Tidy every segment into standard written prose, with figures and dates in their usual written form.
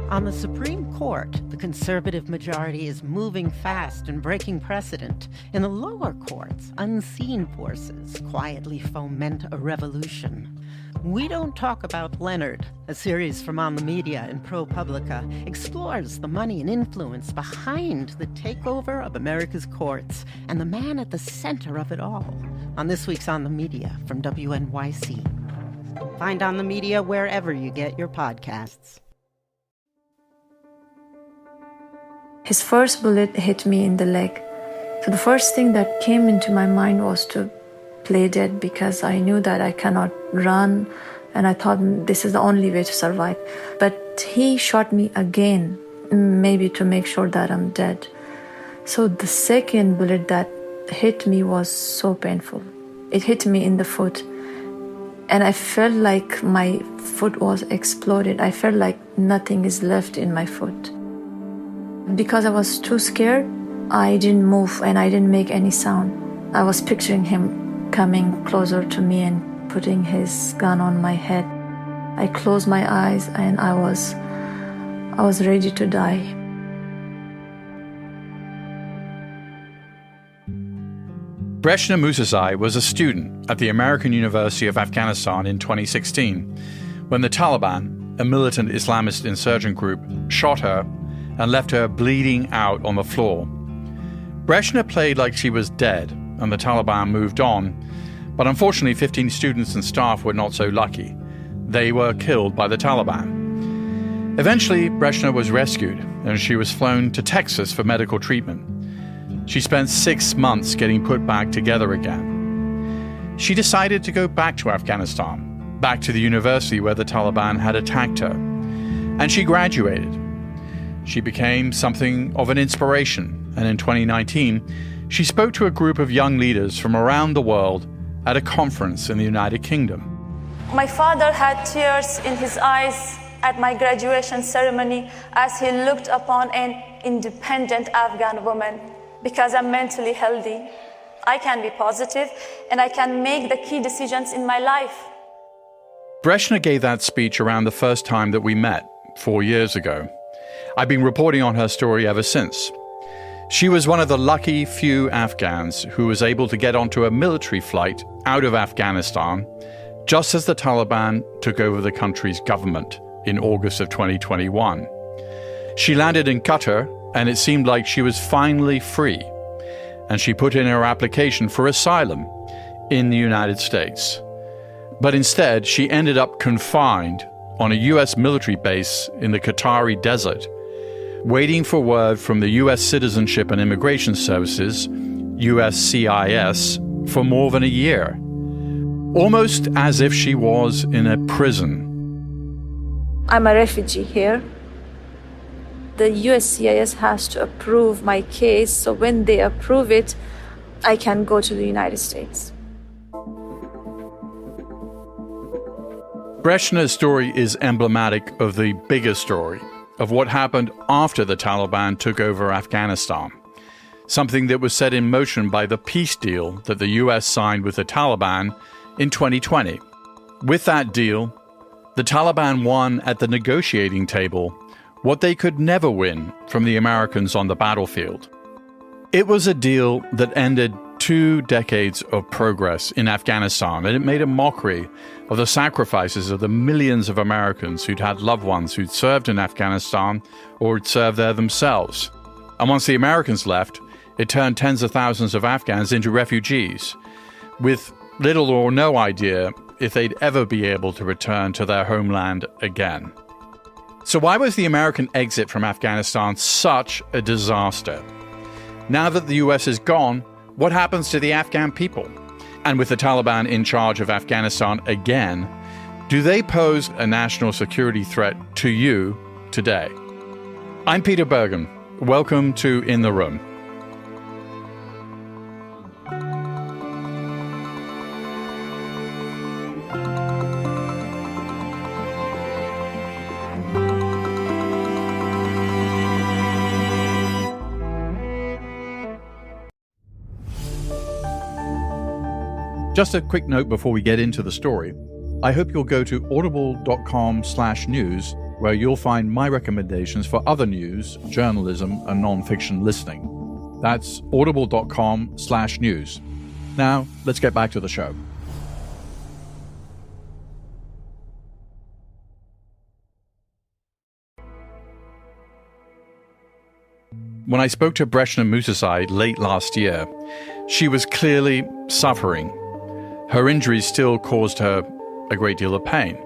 On the Supreme Court, the conservative majority is moving fast and breaking precedent. In the lower courts, unseen forces quietly foment a revolution. We Don't Talk About Leonard, a series from On the Media and ProPublica, explores the money and influence behind the takeover of America's courts and the man at the center of it all. On this week's On the Media from WNYC. Find On the Media wherever you get your podcasts. His first bullet hit me in the leg. So the first thing that came into my mind was to play dead, because I knew that I cannot run, and I thought this is the only way to survive. But he shot me again, maybe to make sure that I'm dead. So the second bullet that hit me was so painful. It hit me in the foot, and I felt like my foot was exploded. I felt like nothing is left in my foot. Because I was too scared, I didn't move and I didn't make any sound. I was picturing him coming closer to me and putting his gun on my head. I closed my eyes and I was ready to die. Breshna Musazai was a student at the American University of Afghanistan in 2016 when the Taliban, a militant Islamist insurgent group, shot her and left her bleeding out on the floor. Breshna played like she was dead and the Taliban moved on, but unfortunately 15 students and staff were not so lucky. They were killed by the Taliban. Eventually, Breshna was rescued and she was flown to Texas for medical treatment. She spent 6 months getting put back together again. She decided to go back to Afghanistan, back to the university where the Taliban had attacked her. And she graduated. She became something of an inspiration, and in 2019, she spoke to a group of young leaders from around the world at a conference in the United Kingdom. My father had tears in his eyes at my graduation ceremony as he looked upon an independent Afghan woman. Because I'm mentally healthy, I can be positive, and I can make the key decisions in my life. Breshna gave that speech around the first time that we met, 4 years ago. I've been reporting on her story ever since. She was one of the lucky few Afghans who was able to get onto a military flight out of Afghanistan just as the Taliban took over the country's government in August of 2021. She landed in Qatar, and it seemed like she was finally free. And she put in her application for asylum in the United States. But instead, she ended up confined on a US military base in the Qatari desert, waiting for word from the US Citizenship and Immigration Services, USCIS, for more than a year, almost as if she was in a prison. I'm a refugee here. The USCIS has to approve my case, so when they approve it, I can go to the United States. Breshna's story is emblematic of the bigger story of what happened after the Taliban took over Afghanistan, something that was set in motion by the peace deal that the US signed with the Taliban in 2020. With that deal, the Taliban won at the negotiating table what they could never win from the Americans on the battlefield. It was a deal that ended 2 decades of progress in Afghanistan, and it made a mockery of the sacrifices of the millions of Americans who'd had loved ones who'd served in Afghanistan or had served there themselves. And once the Americans left, it turned tens of thousands of Afghans into refugees, with little or no idea if they'd ever be able to return to their homeland again. So why was the American exit from Afghanistan such a disaster? Now that the US is gone, what happens to the Afghan people? And with the Taliban in charge of Afghanistan again, do they pose a national security threat to you today? I'm Peter Bergen. Welcome to In the Room. Just a quick note before we get into the story. I hope you'll go to audible.com/news where you'll find my recommendations for other news, journalism, and non-fiction listening. That's audible.com/news. Now, let's get back to the show. When I spoke to Breshna Musasai late last year, she was clearly suffering. Her injuries still caused her a great deal of pain.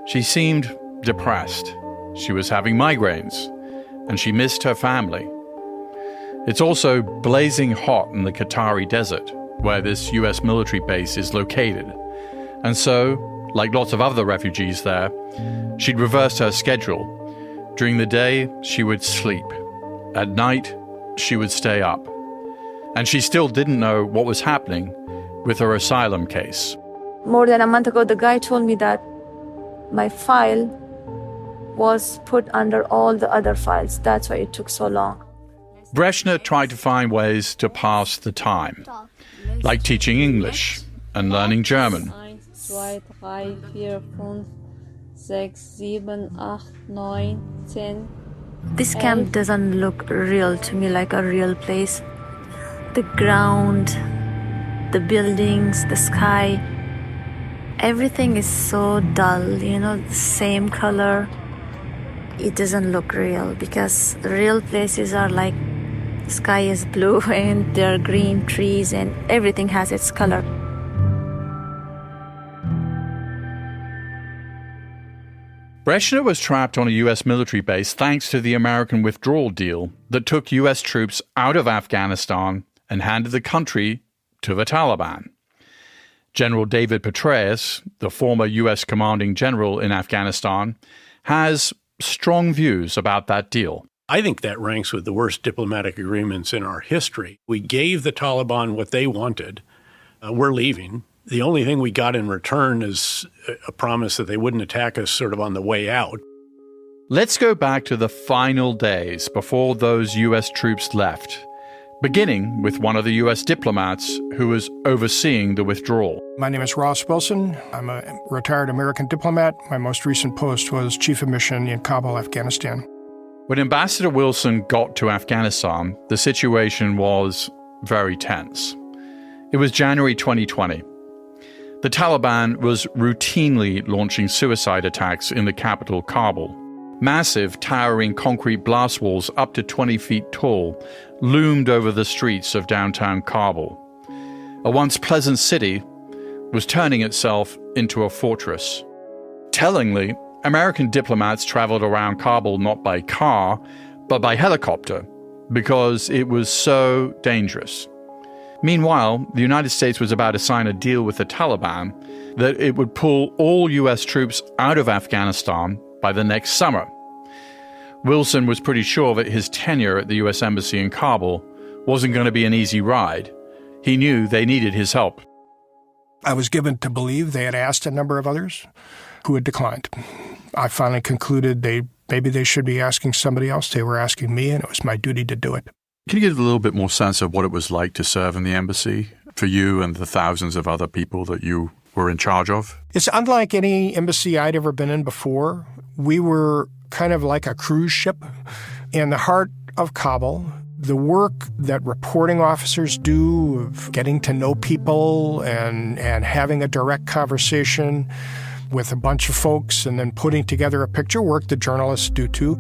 She seemed depressed. She was having migraines, and she missed her family. It's also blazing hot in the Qatari desert, where this US military base is located. And so, like lots of other refugees there, she'd reversed her schedule. During the day, she would sleep. At night, she would stay up. And she still didn't know what was happening with her asylum case. More than a month ago, the guy told me that my file was put under all the other files. That's why it took so long. Breshna tried to find ways to pass the time, like teaching English and learning German. 1, 2, 3, 4, 5, 6, 7, 8, 9, 10. This camp doesn't look real to me, like a real place. The ground, the buildings, the sky, everything is so dull, the same color. It doesn't look real, because real places are like the sky is blue and there are green trees and everything has its color. Breshna was trapped on a US military base thanks to the American withdrawal deal that took US troops out of Afghanistan and handed the country to the Taliban. General David Petraeus, the former US commanding general in Afghanistan, has strong views about that deal. I think that ranks with the worst diplomatic agreements in our history. We gave the Taliban what they wanted. We're leaving. The only thing we got in return is a promise that they wouldn't attack us sort of on the way out. Let's go back to the final days before those US troops left, beginning with one of the US diplomats who was overseeing the withdrawal. My name is Ross Wilson. I'm a retired American diplomat. My most recent post was Chief of Mission in Kabul, Afghanistan. When Ambassador Wilson got to Afghanistan, the situation was very tense. It was January 2020. The Taliban was routinely launching suicide attacks in the capital, Kabul. Massive, towering concrete blast walls up to 20 feet tall loomed over the streets of downtown Kabul. A once pleasant city was turning itself into a fortress. Tellingly, American diplomats traveled around Kabul not by car, but by helicopter, because it was so dangerous. Meanwhile, the United States was about to sign a deal with the Taliban that it would pull all US troops out of Afghanistan by the next summer. Wilson was pretty sure that his tenure at the US Embassy in Kabul wasn't going to be an easy ride. He knew they needed his help. I was given to believe they had asked a number of others who had declined. I finally concluded maybe they should be asking somebody else. They were asking me, and it was my duty to do it. Can you give a little bit more sense of what it was like to serve in the embassy for you and the thousands of other people that you were in charge of? It's unlike any embassy I'd ever been in before. We were kind of like a cruise ship in the heart of Kabul. The work that reporting officers do of getting to know people and having a direct conversation with a bunch of folks and then putting together a picture, work the journalists do too.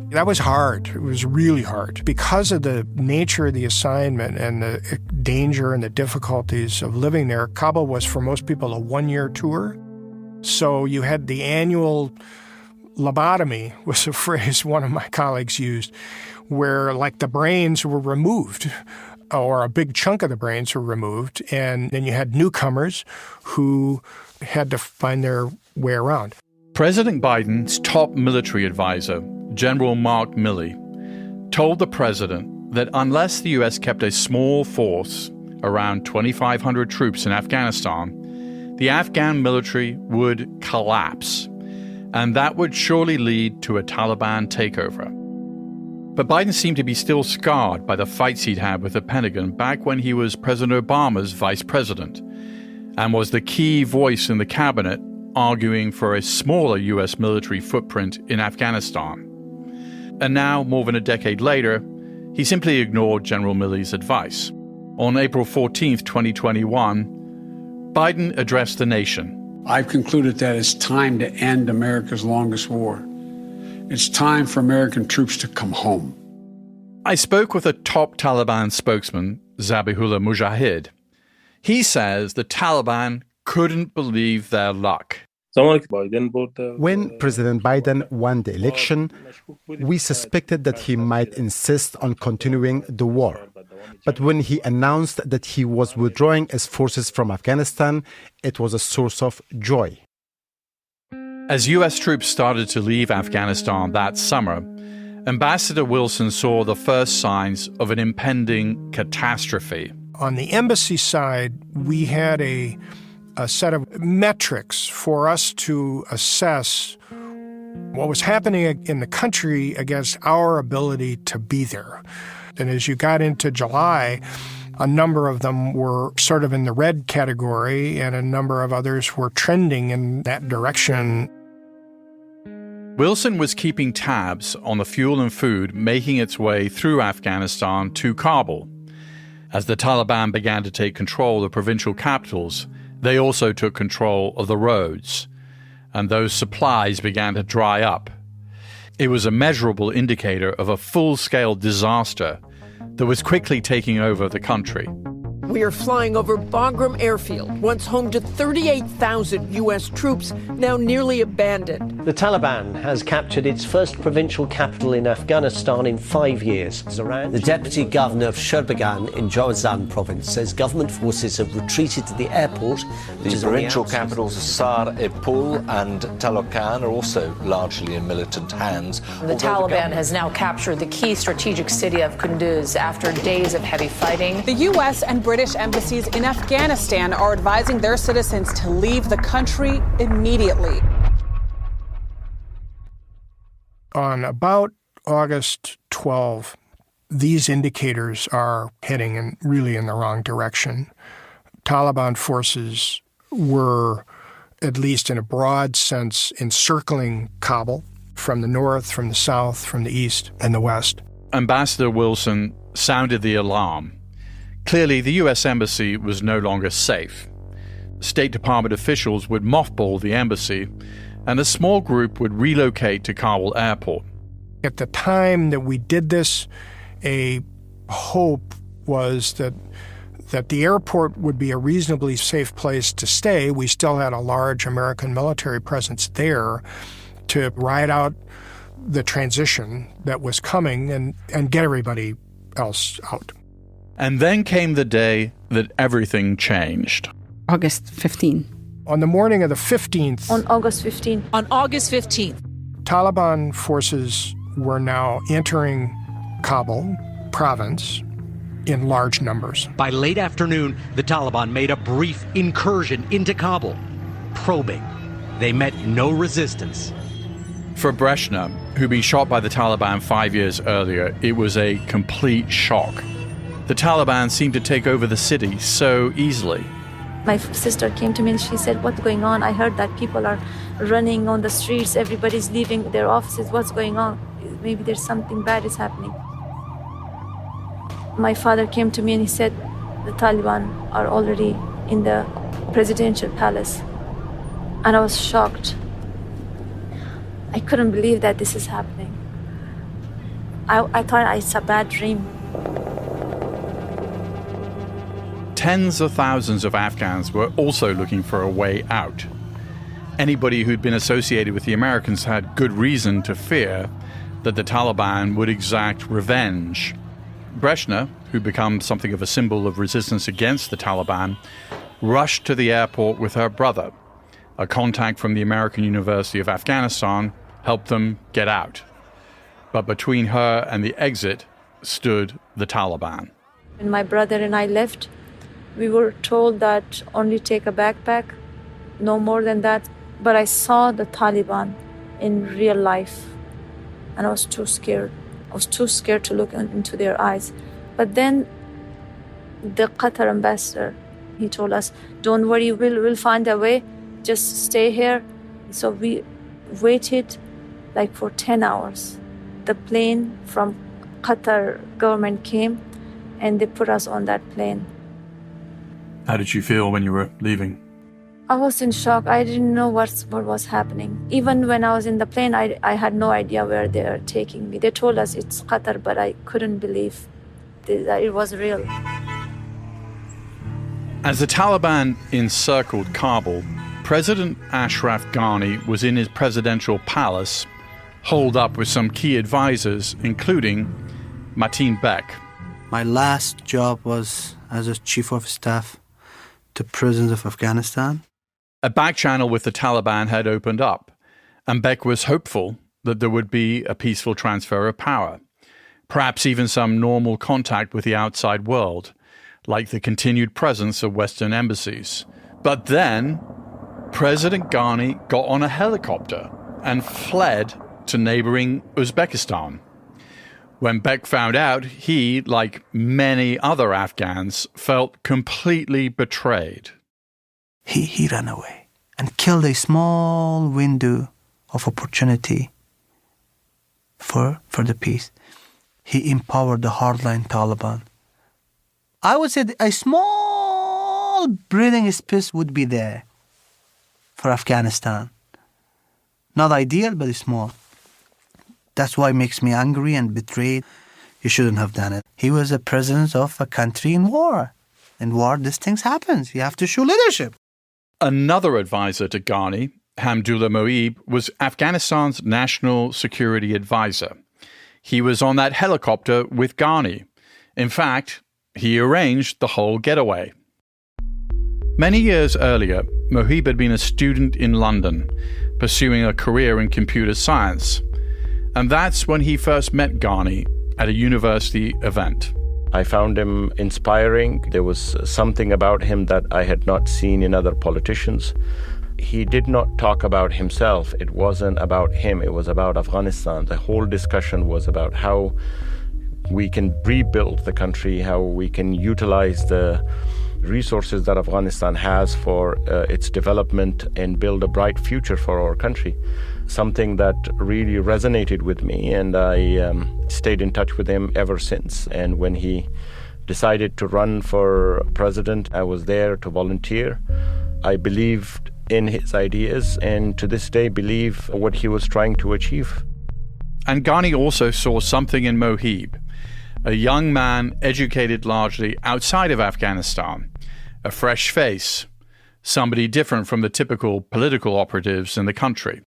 That was hard. It was really hard. Because of the nature of the assignment and the danger and the difficulties of living there, Kabul was for most people a one-year tour. So you had the annual lobotomy, was a phrase one of my colleagues used, where like the brains were removed, or a big chunk of the brains were removed, and then you had newcomers who had to find their way around. President Biden's top military advisor, General Mark Milley, told the president that unless the U.S. kept a small force, around 2,500 troops in Afghanistan, the Afghan military would collapse, and that would surely lead to a Taliban takeover. But Biden seemed to be still scarred by the fights he'd had with the Pentagon back when he was President Obama's vice president, and was the key voice in the cabinet arguing for a smaller US military footprint in Afghanistan. And now, more than a decade later, he simply ignored General Milley's advice. On April 14th, 2021, Biden addressed the nation. I've concluded that it's time to end America's longest war. It's time for American troops to come home. I spoke with a top Taliban spokesman, Zabihullah Mujahid. He says the Taliban couldn't believe their luck. When President Biden won the election, we suspected that he might insist on continuing the war. But when he announced that he was withdrawing his forces from Afghanistan, it was a source of joy. As US troops started to leave Afghanistan that summer, Ambassador Wilson saw the first signs of an impending catastrophe. On the embassy side, we had a set of metrics for us to assess what was happening in the country against our ability to be there. And as you got into July, a number of them were sort of in the red category, and a number of others were trending in that direction. Wilson was keeping tabs on the fuel and food making its way through Afghanistan to Kabul. As the Taliban began to take control of the provincial capitals, they also took control of the roads, and those supplies began to dry up. It was a measurable indicator of a full-scale disaster that was quickly taking over the country. We are flying over Bagram Airfield, once home to 38,000 U.S. troops, now nearly abandoned. The Taliban has captured its first provincial capital in Afghanistan in 5 years. The deputy governor of Sherbaghan in Jawazan province says government forces have retreated to the airport. The provincial capitals of Sar-e-Pul and Taloqan are also largely in militant hands. The Taliban has now captured the key strategic city of Kunduz after days of heavy fighting. The U.S. and British embassies in Afghanistan are advising their citizens to leave the country immediately. On about August 12, these indicators are heading really in the wrong direction. Taliban forces were, at least in a broad sense, encircling Kabul from the north, from the south, from the east, and the west. Ambassador Wilson sounded the alarm. Clearly, the U.S. Embassy was no longer safe. State Department officials would mothball the embassy, and a small group would relocate to Kabul airport. At the time that we did this, a hope was that the airport would be a reasonably safe place to stay. We still had a large American military presence there to ride out the transition that was coming and get everybody else out. And then came the day that everything changed. August 15. On the morning of the 15th... On August 15. On August 15th. Taliban forces were now entering Kabul province in large numbers. By late afternoon, the Taliban made a brief incursion into Kabul, probing. They met no resistance. For Breshna, who'd been shot by the Taliban 5 years earlier, it was a complete shock. The Taliban seemed to take over the city so easily. My sister came to me and she said, "What's going on? I heard that people are running on the streets. Everybody's leaving their offices. What's going on? Maybe there's something bad is happening." My father came to me and he said, "The Taliban are already in the presidential palace." And I was shocked. I couldn't believe that this is happening. I thought it's a bad dream. Tens of thousands of Afghans were also looking for a way out. Anybody who'd been associated with the Americans had good reason to fear that the Taliban would exact revenge. Breshna, who'd become something of a symbol of resistance against the Taliban, rushed to the airport with her brother. A contact from the American University of Afghanistan helped them get out. But between her and the exit stood the Taliban. When my brother and I left, we were told that only take a backpack, no more than that. But I saw the Taliban in real life, and I was too scared. I was too scared to look into their eyes. But then the Qatar ambassador, he told us, "Don't worry, we'll find a way just stay here. So we waited like for 10 hours. The plane from Qatar government came and they put us on that plane. How did you feel when you were leaving? I was in shock. I didn't know what was happening. Even when I was in the plane, I had no idea where they were taking me. They told us it's Qatar, but I couldn't believe that it was real. As the Taliban encircled Kabul, President Ashraf Ghani was in his presidential palace, holed up with some key advisors, including Mateen Bek. My last job was as a chief of staff to President of Afghanistan. A back channel with the Taliban had opened up, and Bek was hopeful that there would be a peaceful transfer of power, perhaps even some normal contact with the outside world, like the continued presence of Western embassies. But then, President Ghani got on a helicopter and fled to neighboring Uzbekistan. When Bek found out, he, like many other Afghans, felt completely betrayed. He ran away and killed a small window of opportunity for the peace. He empowered the hardline Taliban. I would say a small breathing space would be there for Afghanistan. Not ideal, but it's small. That's why it makes me angry and betrayed. He shouldn't have done it. He was the president of a country in war. In war, these things happen. You have to show leadership. Another advisor to Ghani, Hamdullah Mohib, was Afghanistan's national security advisor. He was on that helicopter with Ghani. In fact, he arranged the whole getaway. Many years earlier, Mohib had been a student in London, pursuing a career in computer science. And that's when he first met Ghani at a university event. I found him inspiring. There was something about him that I had not seen in other politicians. He did not talk about himself. It wasn't about him. It was about Afghanistan. The whole discussion was about how we can rebuild the country, how we can utilize the resources that Afghanistan has for its development and build a bright future for our country. Something that really resonated with me, and I stayed in touch with him ever since. And when he decided to run for president, I was there to volunteer. I believed in his ideas, and to this day believe what he was trying to achieve. And Ghani also saw something in Mohib, a young man educated largely outside of Afghanistan, a fresh face, somebody different from the typical political operatives in the country.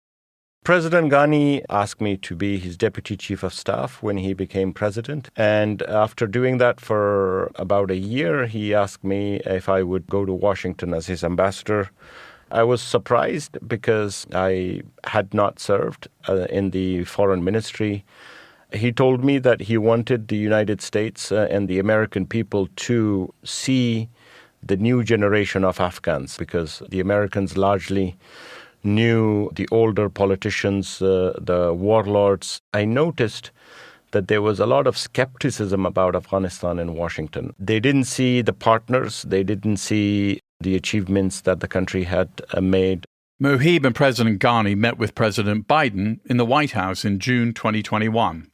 President Ghani asked me to be his deputy chief of staff when he became president. And after doing that for about a year, he asked me if I would go to Washington as his ambassador. I was surprised because I had not served in the foreign ministry. He told me that he wanted the United States and the American people to see the new generation of Afghans, because the Americans largely knew the older politicians, the warlords. I noticed that there was a lot of skepticism about Afghanistan in Washington. They didn't see the partners. They didn't see the achievements that the country had made. Mohib and President Ghani met with President Biden in the White House in June 2021.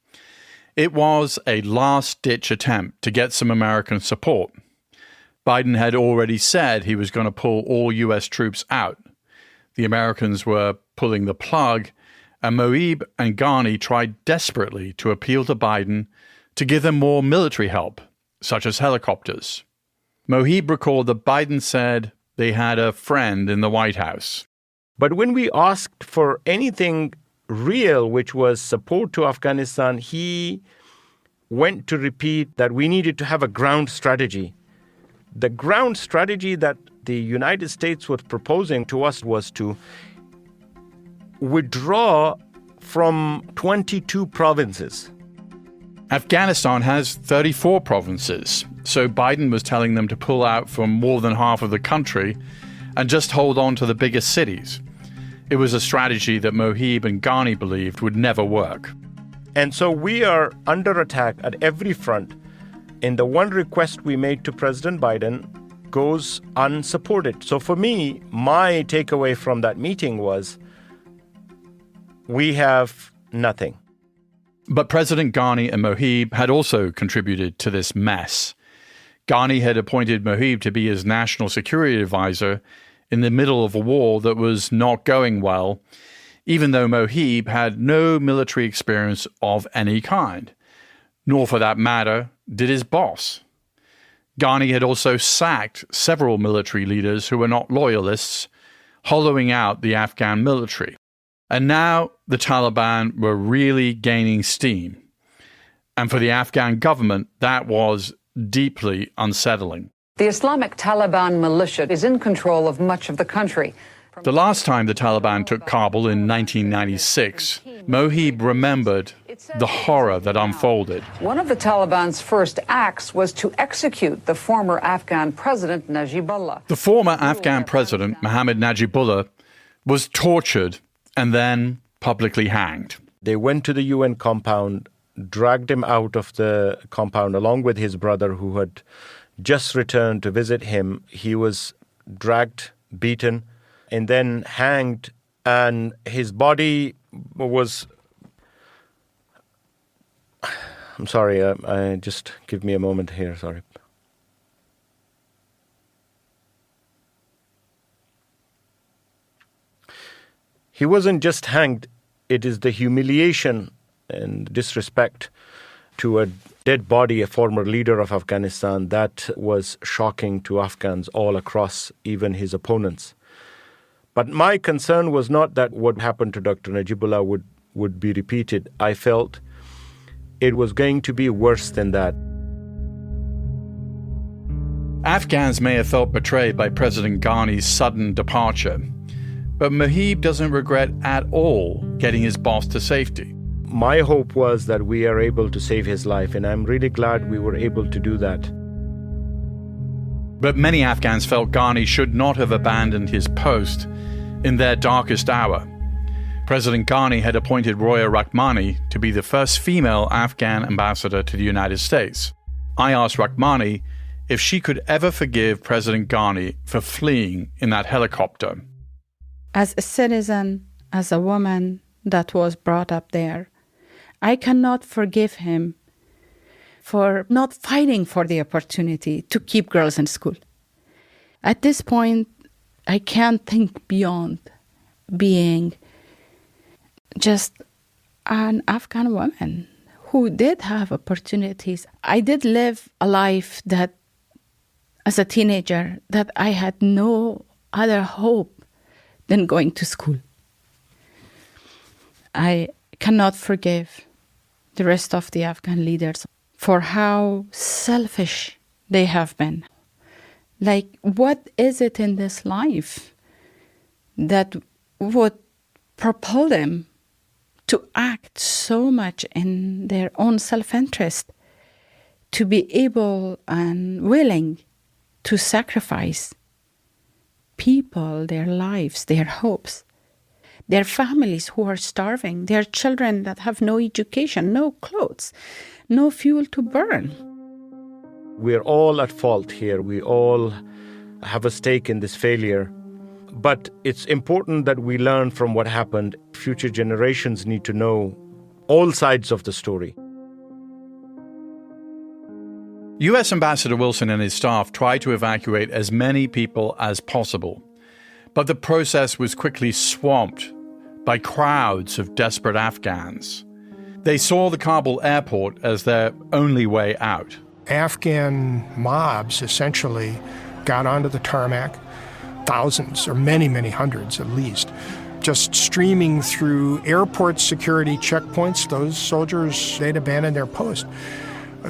It was a last-ditch attempt to get some American support. Biden had already said he was going to pull all U.S. troops out. The Americans were pulling the plug, and Mohib and Ghani tried desperately to appeal to Biden to give them more military help, such as helicopters. Mohib recalled that Biden said they had a friend in the White House. But when we asked for anything real, which was support to Afghanistan, he went to repeat that we needed to have a ground strategy. The ground strategy that the United States was proposing to us was to withdraw from 22 provinces. Afghanistan has 34 provinces, so Biden was telling them to pull out from more than half of the country and just hold on to the biggest cities. It was a strategy that Mohib and Ghani believed would never work. And so we are under attack at every front. And the one request we made to President Biden goes unsupported. So for me, my takeaway from that meeting was, we have nothing. But President Ghani and Mohib had also contributed to this mess. Ghani had appointed Mohib to be his national security advisor in the middle of a war that was not going well, even though Mohib had no military experience of any kind, nor for that matter did his boss. Ghani had also sacked several military leaders who were not loyalists, hollowing out the Afghan military. And now the Taliban were really gaining steam. And for the Afghan government, that was deeply unsettling. The Islamic Taliban militia is in control of much of the country. The last time the Taliban took Kabul in 1996, Mohib remembered the horror that unfolded. One of the Taliban's first acts was to execute the former Afghan president, Najibullah. The former Afghan president, Mohammad Najibullah, was tortured and then publicly hanged. They went to the UN compound, dragged him out of the compound along with his brother who had just returned to visit him. He was dragged, beaten, and then hanged, and his body was... I'm sorry, just give me a moment here, sorry. He wasn't just hanged, it is the humiliation and disrespect to a dead body, a former leader of Afghanistan, that was shocking to Afghans all across, even his opponents. But my concern was not that what happened to Dr. Najibullah would be repeated. I felt it was going to be worse than that. Afghans may have felt betrayed by President Ghani's sudden departure, but Mohib doesn't regret at all getting his boss to safety. My hope was that we are able to save his life, and I'm really glad we were able to do that. But many Afghans felt Ghani should not have abandoned his post in their darkest hour. President Ghani had appointed Roya Rahmani to be the first female Afghan ambassador to the United States. I asked Rahmani if she could ever forgive President Ghani for fleeing in that helicopter. As a citizen, as a woman that was brought up there, I cannot forgive him for not fighting for the opportunity to keep girls in school. At this point, I can't think beyond being just an Afghan woman who did have opportunities. I did live a life that, as a teenager, that I had no other hope than going to school. I cannot forgive the rest of the Afghan leaders for how selfish they have been. Like, what is it in this life that would propel them to act so much in their own self-interest, to be able and willing to sacrifice people, their lives, their hopes, their families who are starving, their children that have no education, no clothes, no fuel to burn. We're all at fault here. We all have a stake in this failure. But it's important that we learn from what happened. Future generations need to know all sides of the story. U.S. Ambassador Wilson and his staff tried to evacuate as many people as possible, but the process was quickly swamped by crowds of desperate Afghans. They saw the Kabul airport as their only way out. Afghan mobs essentially got onto the tarmac, thousands or many, many hundreds at least, just streaming through airport security checkpoints. Those soldiers, they'd abandoned their post.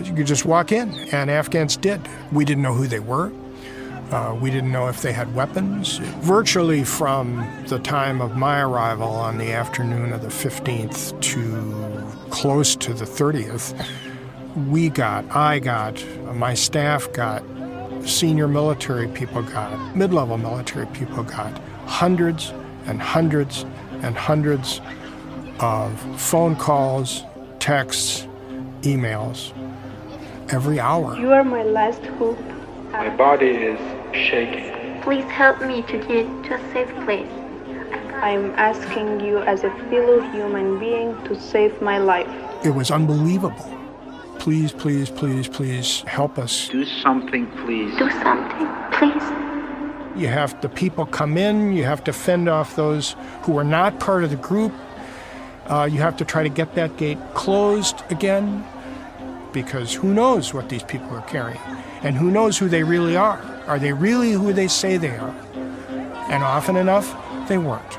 You could just walk in, and Afghans did. We didn't know who they were. We didn't know if they had weapons. Virtually from the time of my arrival on the afternoon of the 15th to close to the 30th, I got, my staff got, senior military people got, mid-level military people got hundreds and hundreds and hundreds of phone calls, texts, emails every hour. You are my last hope. My body is shaking. Please help me to get to a safe place. I'm asking you as a fellow human being to save my life. It was unbelievable. Please, please, please, please help us. Do something, please. Do something, please. You have the people come in, you have to fend off those who are not part of the group. You have to try to get that gate closed again, because who knows what these people are carrying, and who knows who they really are. Are they really who they say they are? And often enough, they weren't.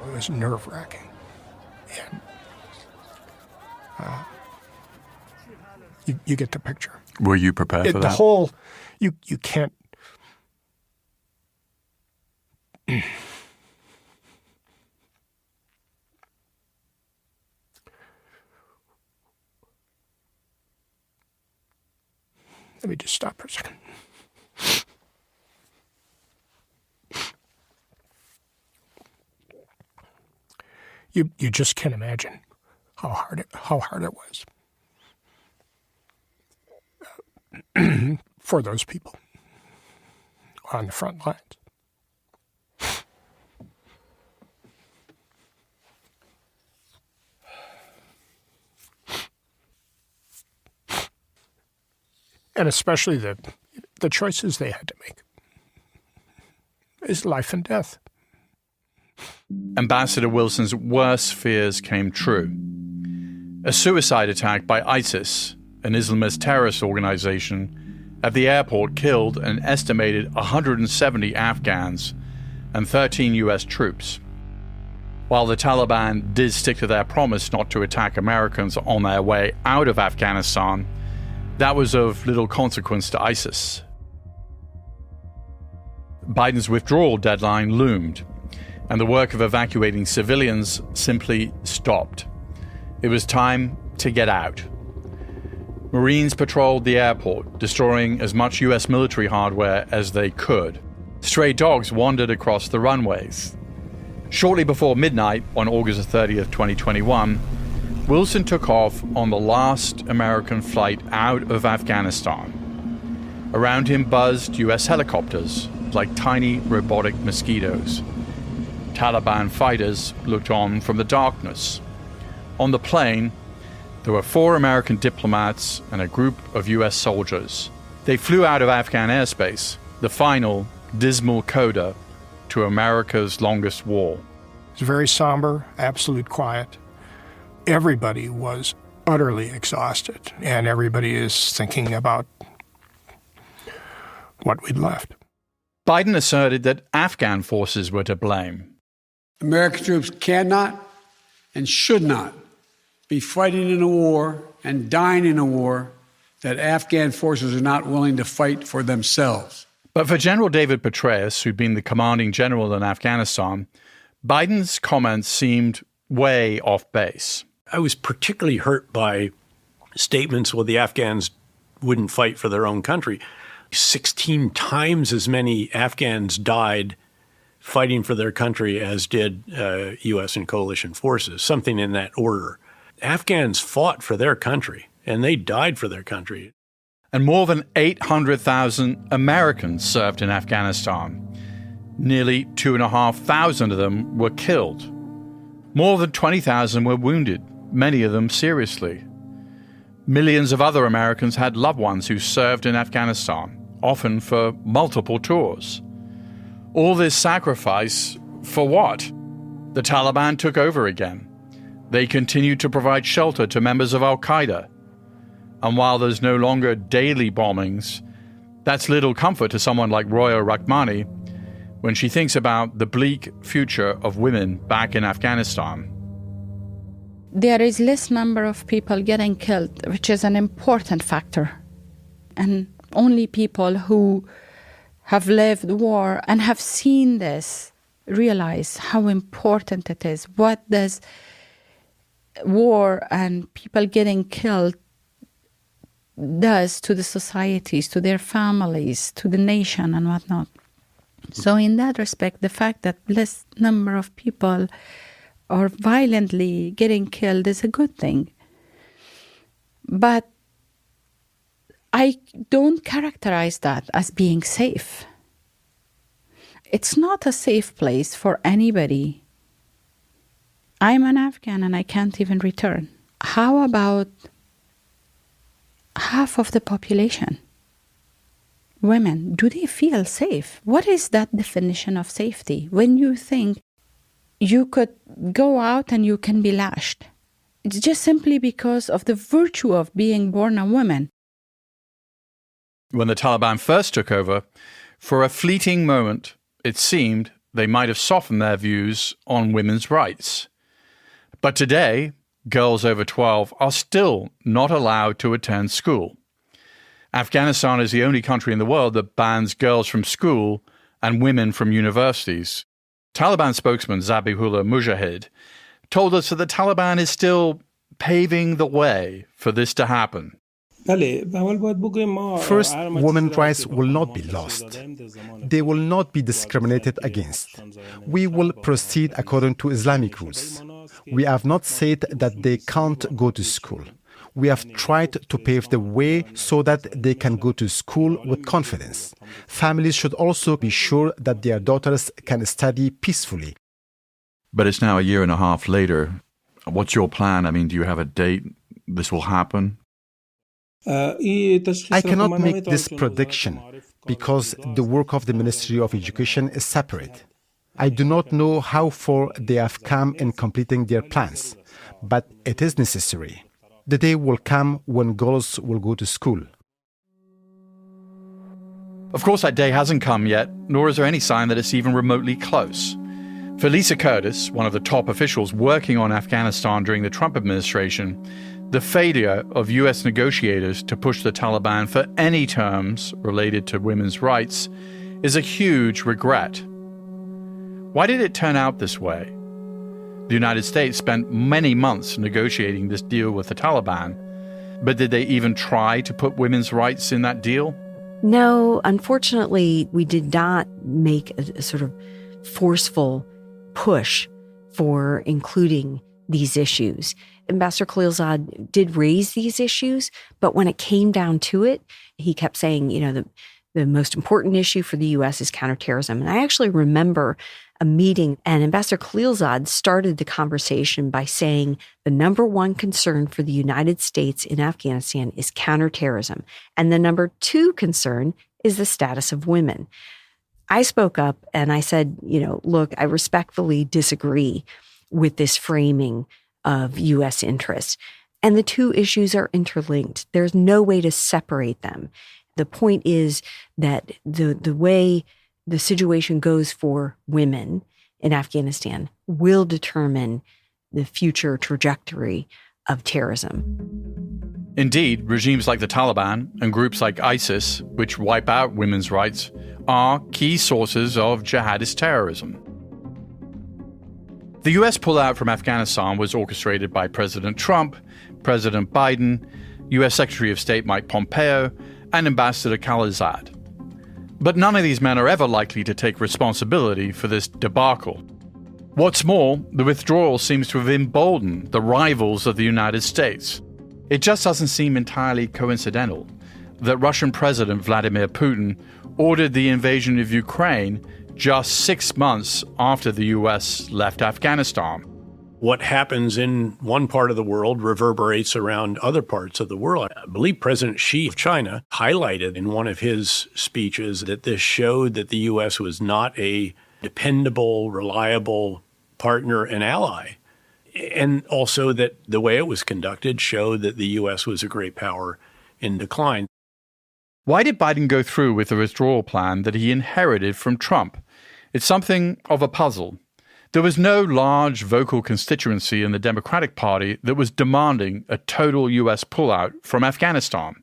It was nerve-wracking. And you get the picture. Were you prepared for that? The whole, you can't. Let me just stop for a second. You just can't imagine how hard it was for those people on the front lines. And especially the choices they had to make. Is life and death. Ambassador Wilson's worst fears came true. A suicide attack by ISIS, an Islamist terrorist organization, at the airport killed an estimated 170 Afghans and 13 U.S. troops. While the Taliban did stick to their promise not to attack Americans on their way out of Afghanistan, that was of little consequence to ISIS. Biden's withdrawal deadline loomed, and the work of evacuating civilians simply stopped. It was time to get out. Marines patrolled the airport, destroying as much U.S. military hardware as they could. Stray dogs wandered across the runways. Shortly before midnight on August 30th, 2021, Wilson took off on the last American flight out of Afghanistan. Around him buzzed U.S. helicopters like tiny robotic mosquitoes. Taliban fighters looked on from the darkness. On the plane, there were 4 American diplomats and a group of U.S. soldiers. They flew out of Afghan airspace, the final dismal coda to America's longest war. It was very somber, absolute quiet. Everybody was utterly exhausted, and everybody is thinking about what we'd left. Biden asserted that Afghan forces were to blame. American troops cannot and should not be fighting in a war and dying in a war that Afghan forces are not willing to fight for themselves. But for General David Petraeus, who'd been the commanding general in Afghanistan, Biden's comments seemed way off base. I was particularly hurt by statements, well, the Afghans wouldn't fight for their own country. 16 times as many Afghans died fighting for their country as did U.S. and coalition forces, something in that order. Afghans fought for their country, and they died for their country. And more than 800,000 Americans served in Afghanistan. Nearly 2,500 of them were killed. More than 20,000 were wounded, many of them seriously. Millions of other Americans had loved ones who served in Afghanistan, often for multiple tours. All this sacrifice for what? The Taliban took over again. They continued to provide shelter to members of al-Qaeda. And while there's no longer daily bombings, that's little comfort to someone like Roya Rahmani when she thinks about the bleak future of women back in Afghanistan. There is less number of people getting killed, which is an important factor. And only people who have lived war and have seen this realize how important it is. What does war and people getting killed does to the societies, to their families, to the nation and whatnot. So in that respect, the fact that less number of people are violently getting killed is a good thing. But I don't characterize that as being safe. It's not a safe place for anybody. I'm an Afghan and I can't even return. How about half of the population? Women, do they feel safe? What is that definition of safety? When you think you could go out and you can be lashed. It's just simply because of the virtue of being born a woman. When the Taliban first took over, for a fleeting moment, it seemed they might have softened their views on women's rights. But today, girls over 12 are still not allowed to attend school. Afghanistan is the only country in the world that bans girls from school and women from universities. Taliban spokesman Zabihullah Mujahid told us that the Taliban is still paving the way for this to happen. First, women's rights will not be lost. They will not be discriminated against. We will proceed according to Islamic rules. We have not said that they can't go to school. We have tried to pave the way so that they can go to school with confidence. Families should also be sure that their daughters can study peacefully. But it's now a year and a half later. What's your plan? I mean, do you have a date this will happen? I cannot make this prediction because the work of the Ministry of Education is separate. I do not know how far they have come in completing their plans, but it is necessary. The day will come when girls will go to school. Of course, that day hasn't come yet, nor is there any sign that it's even remotely close. For Lisa Curtis, one of the top officials working on Afghanistan during the Trump administration, the failure of US negotiators to push the Taliban for any terms related to women's rights is a huge regret. Why did it turn out this way? The United States spent many months negotiating this deal with the Taliban, but did they even try to put women's rights in that deal? No, unfortunately, we did not make a sort of forceful push for including these issues. Ambassador Khalilzad did raise these issues, but when it came down to it, he kept saying, the most important issue for the U.S. is counterterrorism. And I actually remember a meeting, and Ambassador Khalilzad started the conversation by saying the number one concern for the United States in Afghanistan is counterterrorism. And the number two concern is the status of women. I spoke up and I said, look, I respectfully disagree with this framing of U.S. interests. And the two issues are interlinked. There's no way to separate them. The point is that the way the situation goes for women in Afghanistan will determine the future trajectory of terrorism. Indeed, regimes like the Taliban and groups like ISIS, which wipe out women's rights, are key sources of jihadist terrorism. The US pullout from Afghanistan was orchestrated by President Trump, President Biden, US Secretary of State Mike Pompeo, and Ambassador Khalilzad. But none of these men are ever likely to take responsibility for this debacle. What's more, the withdrawal seems to have emboldened the rivals of the United States. It just doesn't seem entirely coincidental that Russian President Vladimir Putin ordered the invasion of Ukraine just 6 months after the US left Afghanistan. What happens in one part of the world reverberates around other parts of the world. I believe President Xi of China highlighted in one of his speeches that this showed that the U.S. was not a dependable, reliable partner and ally. And also that the way it was conducted showed that the U.S. was a great power in decline. Why did Biden go through with the withdrawal plan that he inherited from Trump? It's something of a puzzle. There was no large vocal constituency in the Democratic Party that was demanding a total U.S. pullout from Afghanistan.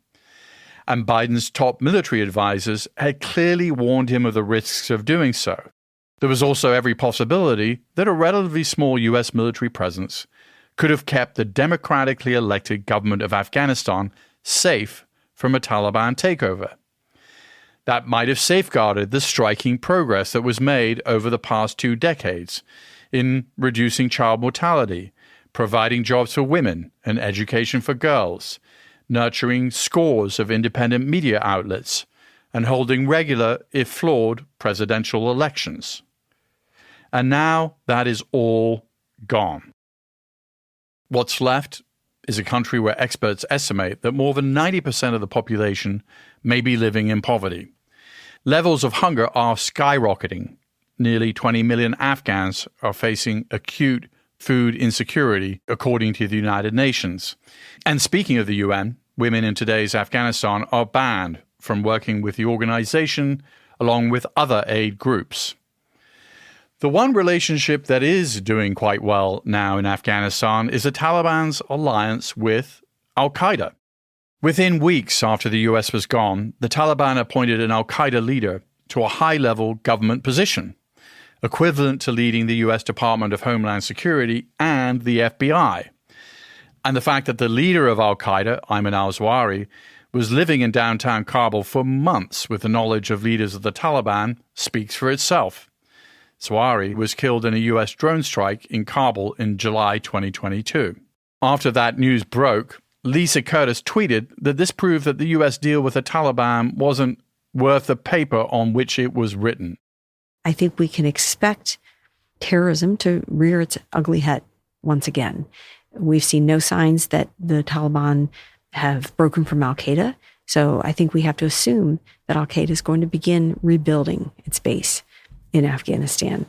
And Biden's top military advisors had clearly warned him of the risks of doing so. There was also every possibility that a relatively small U.S. military presence could have kept the democratically elected government of Afghanistan safe from a Taliban takeover. That might have safeguarded the striking progress that was made over the past 2 decades in reducing child mortality, providing jobs for women and education for girls, nurturing scores of independent media outlets, and holding regular, if flawed, presidential elections. And now that is all gone. What's left is a country where experts estimate that more than 90% of the population may be living in poverty. Levels of hunger are skyrocketing. Nearly 20 million Afghans are facing acute food insecurity, according to the United Nations. And speaking of the UN, women in today's Afghanistan are banned from working with the organization along with other aid groups. The one relationship that is doing quite well now in Afghanistan is the Taliban's alliance with al-Qaeda. Within weeks after the US was gone, the Taliban appointed an al-Qaeda leader to a high-level government position, equivalent to leading the US Department of Homeland Security and the FBI. And the fact that the leader of al-Qaeda, Ayman al-Zawahiri, was living in downtown Kabul for months with the knowledge of leaders of the Taliban speaks for itself. Zawahiri was killed in a US drone strike in Kabul in July 2022. After that news broke, Lisa Curtis tweeted that this proved that the US deal with the Taliban wasn't worth the paper on which it was written. I think we can expect terrorism to rear its ugly head once again. We've seen no signs that the Taliban have broken from al-Qaeda, so I think we have to assume that al-Qaeda is going to begin rebuilding its base in Afghanistan.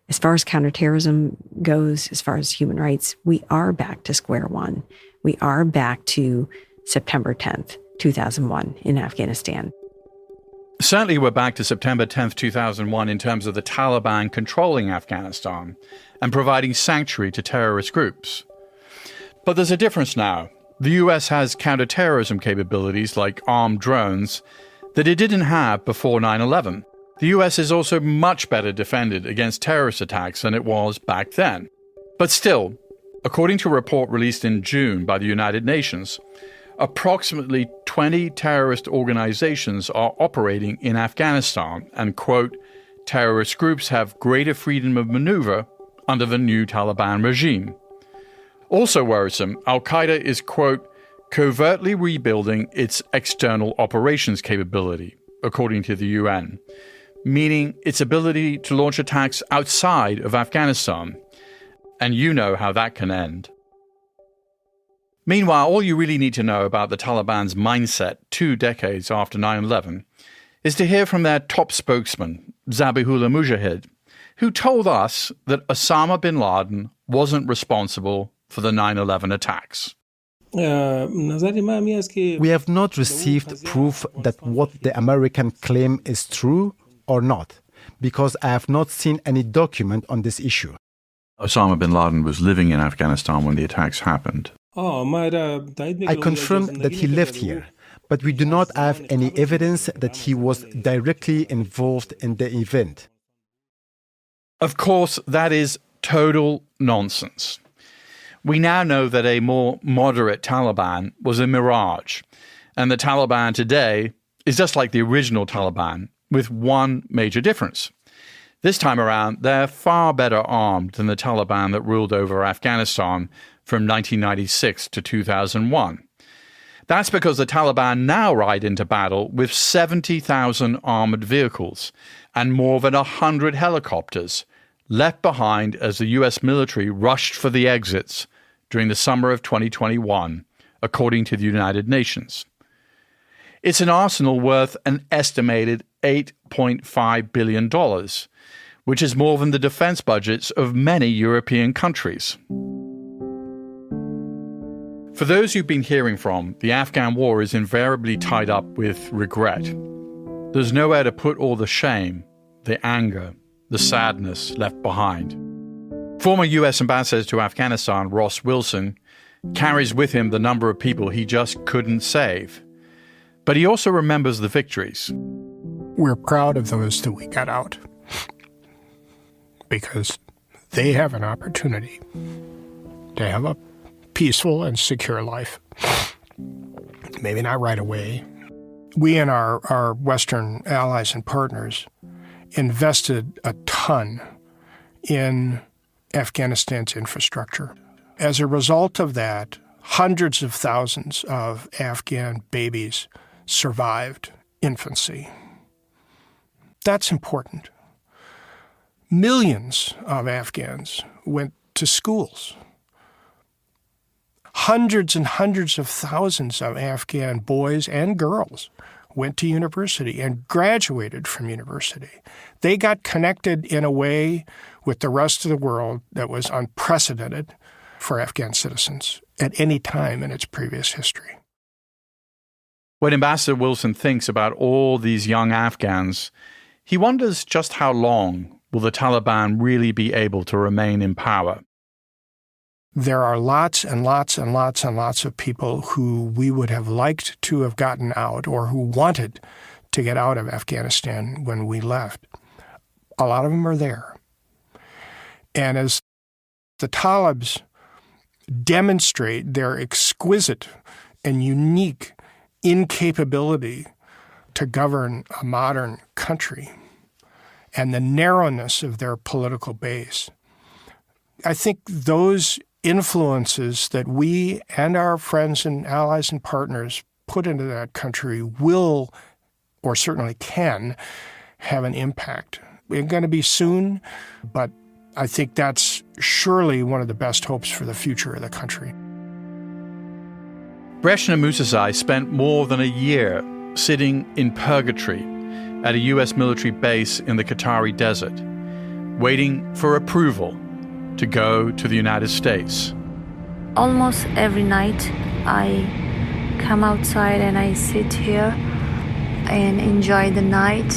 As far as counterterrorism goes, as far as human rights, we are back to square one. We are back to September 10th, 2001 in Afghanistan. Certainly we're back to September 10th, 2001 in terms of the Taliban controlling Afghanistan and providing sanctuary to terrorist groups. But there's a difference now. The US has counterterrorism capabilities like armed drones that it didn't have before 9/11. The US is also much better defended against terrorist attacks than it was back then. But still, according to a report released in June by the United Nations, approximately 20 terrorist organizations are operating in Afghanistan and, quote, terrorist groups have greater freedom of maneuver under the new Taliban regime. Also worrisome, al-Qaeda is, quote, covertly rebuilding its external operations capability, according to the UN, meaning its ability to launch attacks outside of Afghanistan. And you know how that can end. Meanwhile, all you really need to know about the Taliban's mindset 2 decades after 9/11 is to hear from their top spokesman, Zabihullah Mujahid, who told us that Osama bin Laden wasn't responsible for the 9/11 attacks. We have not received proof that what the American claim is true or not, because I have not seen any document on this issue. Osama bin Laden was living in Afghanistan when the attacks happened. I confirm that he lived here, but we do not have any evidence that he was directly involved in the event. Of course, that is total nonsense. We now know that a more moderate Taliban was a mirage, and the Taliban today is just like the original Taliban, with one major difference. This time around, they're far better armed than the Taliban that ruled over Afghanistan from 1996 to 2001. That's because the Taliban now ride into battle with 70,000 armored vehicles and more than 100 helicopters left behind as the US military rushed for the exits during the summer of 2021, according to the United Nations. It's an arsenal worth an estimated $8.5 billion, which is more than the defense budgets of many European countries. For those you've been hearing from, the Afghan war is invariably tied up with regret. There's nowhere to put all the shame, the anger, the sadness left behind. Former US Ambassador to Afghanistan, Ross Wilson, carries with him the number of people he just couldn't save. But he also remembers the victories. We're proud of those that we got out because they have an opportunity to have a peaceful and secure life. Maybe not right away. We and our Western allies and partners invested a ton in Afghanistan's infrastructure. As a result of that, hundreds of thousands of Afghan babies survived infancy. That's important. Millions of Afghans went to schools. Hundreds and hundreds of thousands of Afghan boys and girls went to university and graduated from university. They got connected in a way with the rest of the world that was unprecedented for Afghan citizens at any time in its previous history. When Ambassador Wilson thinks about all these young Afghans, he wonders just how long will the Taliban really be able to remain in power. There are lots and lots and lots and lots of people who we would have liked to have gotten out or who wanted to get out of Afghanistan when we left. A lot of them are there. And as the Talibs demonstrate their exquisite and unique incapability to govern a modern country and the narrowness of their political base, I think those influences that we and our friends and allies and partners put into that country will, or certainly can, have an impact. It's going to be soon, but I think that's surely one of the best hopes for the future of the country. Brezhnev Musazai spent more than a year sitting in purgatory at a U.S. military base in the Qatari desert, waiting for approval to go to the United States. Almost every night I come outside and I sit here and enjoy the night.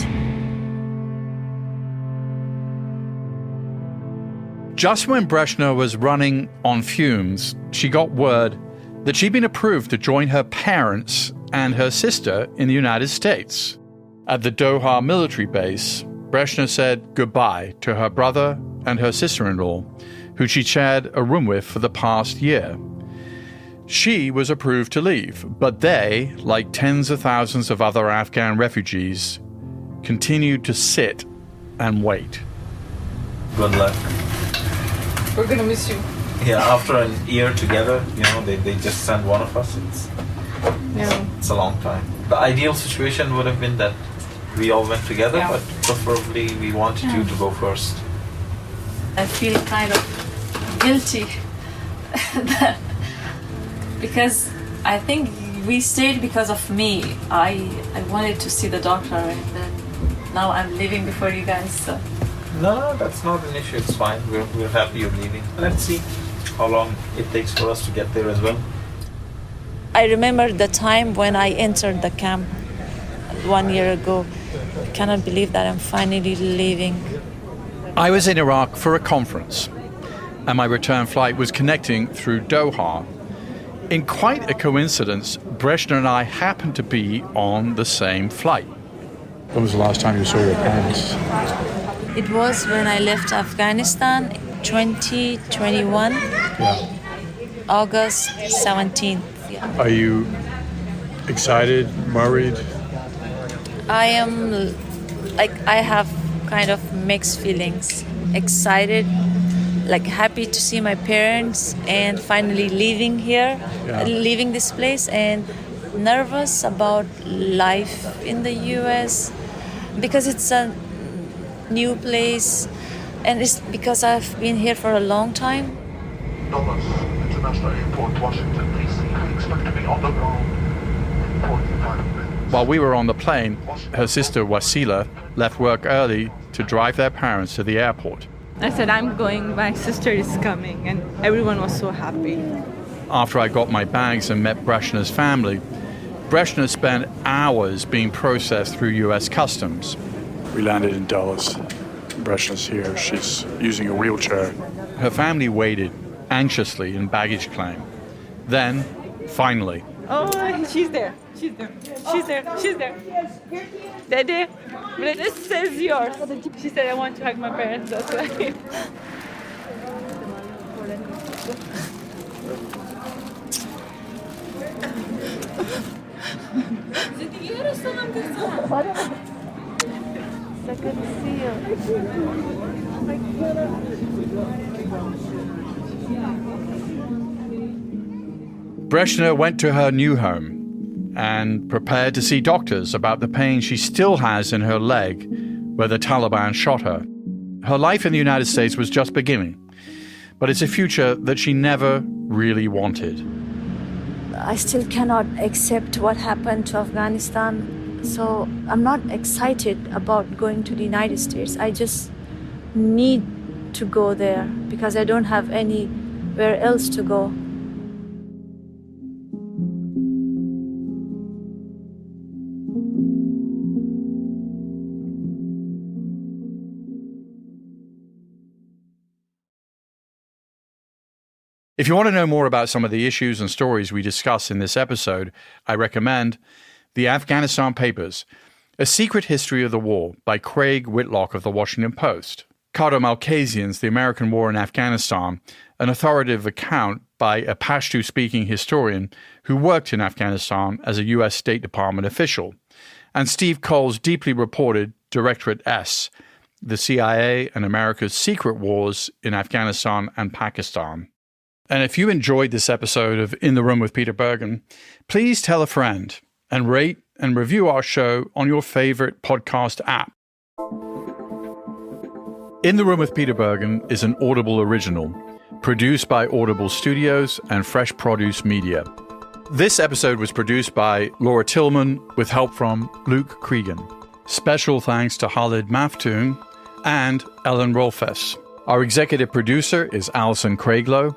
Just when Brezhnev was running on fumes, she got word that she'd been approved to join her parents and her sister in the United States. At the Doha military base, Brezhnev said goodbye to her brother and her sister-in-law, who she shared a room with for the past year. She was approved to leave, but they, like tens of thousands of other Afghan refugees, continued to sit and wait. Good luck. We're gonna miss you. Yeah, after a year together, they just send one of us. It's a long time. The ideal situation would have been that we all went together, but preferably we wanted you to go first. I feel kind of guilty because I think we stayed because of me. I wanted to see the doctor, and then now I'm leaving before you guys. So. No, that's not an issue. It's fine. We're happy you're leaving. Let's see how long it takes for us to get there as well. I remember the time when I entered the camp 1 year ago. I cannot believe that I'm finally leaving. I was in Iraq for a conference, and my return flight was connecting through Doha. In quite a coincidence, Brezhnev and I happened to be on the same flight. When was the last time you saw your parents? It was when I left Afghanistan, 2021, August 17th. Yeah. Are you excited, worried? I am, I have kind of mixed feelings. Excited, happy to see my parents and finally leaving here, leaving this place, and nervous about life in the U.S. because it's a new place, and it's because I've been here for a long time. Dulles International Airport, Washington, D.C. We expect to be on the ground in 45 minutes. While we were on the plane, her sister Wasila left work early to drive their parents to the airport. I said, I'm going, my sister is coming, and everyone was so happy. After I got my bags and met Brezhnev's family, Brezhnev spent hours being processed through U.S. Customs. We landed in Dulles. Brezhnev's here. She's using a wheelchair. Her family waited anxiously in baggage claim. Then, finally... Oh, she's there. She's there. She's there. She's there. Dede, this says yours. She said, I want to hug my parents. That's why. So good to see you. Brezhnev went to her new home and prepared to see doctors about the pain she still has in her leg where the Taliban shot her. Her life in the United States was just beginning, but it's a future that she never really wanted. I still cannot accept what happened to Afghanistan, so I'm not excited about going to the United States. I just need to go there because I don't have anywhere else to go. If you want to know more about some of the issues and stories we discuss in this episode, I recommend The Afghanistan Papers, A Secret History of the War by Craig Whitlock of The Washington Post, Carter Malkasian's The American War in Afghanistan, an authoritative account by a Pashto-speaking historian who worked in Afghanistan as a U.S. State Department official, and Steve Cole's deeply reported Directorate S, The CIA and America's Secret Wars in Afghanistan and Pakistan. And if you enjoyed this episode of In the Room with Peter Bergen, please tell a friend and rate and review our show on your favorite podcast app. In the Room with Peter Bergen is an Audible original, produced by Audible Studios and Fresh Produce Media. This episode was produced by Laura Tillman with help from Luke Cregan. Special thanks to Khalid Maftoon and Ellen Rolfes. Our executive producer is Alison Craiglow.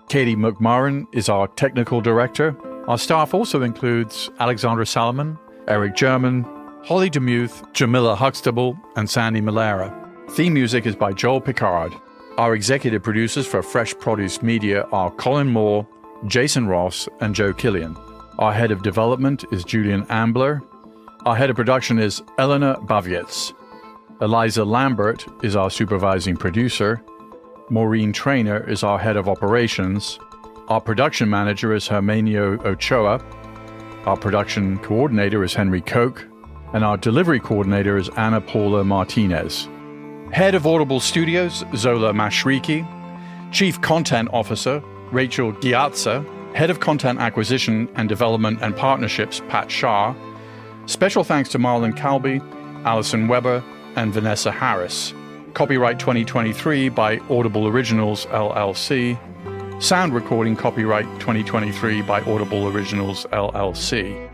Katie McMurran is our technical director. Our staff also includes Alexandra Salomon, Eric German, Holly DeMuth, Jamila Huxtable, and Sandy Malera. Theme music is by Joel Picard. Our executive producers for Fresh Produce Media are Colin Moore, Jason Ross, and Joe Killian. Our head of development is Julian Ambler. Our head of production is Elena Bavietz. Eliza Lambert is our supervising producer. Maureen Traynor is our head of operations. Our production manager is Hermenio Ochoa. Our production coordinator is Henry Koch. And our delivery coordinator is Anna Paula Martinez. Head of Audible Studios, Zola Mashriki. Chief Content Officer, Rachel Giatza. Head of Content Acquisition and Development and Partnerships, Pat Shah. Special thanks to Marlon Calby, Alison Weber, and Vanessa Harris. Copyright 2023 by Audible Originals, LLC. Sound recording copyright 2023 by Audible Originals, LLC.